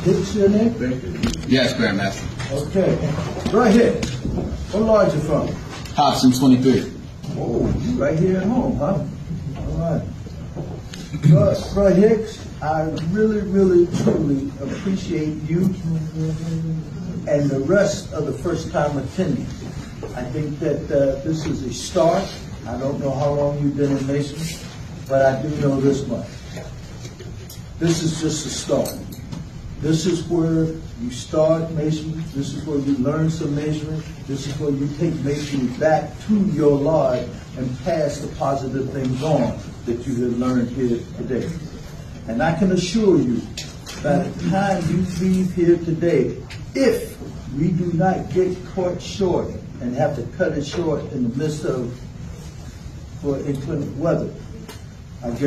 Hicks, your name? Yes, Grandmaster. Okay. Right here. What lodge you from? Hobson 23. Oh, you right here at home, huh? All right. Roy Hicks, I really, really, truly appreciate you and the rest of the first-time attendees. I think that this is a start. I don't know how long you've been in Masonry, but I do know this much. This is just a start. This is where you start Masonry. This is where you learn some Masonry. This is where you take Masonry back to your lodge and pass the positive things on that you have learned here today. And I can assure you, by the time you leave here today, if we do not get caught short and have to cut it short in the midst of inclement weather, I guarantee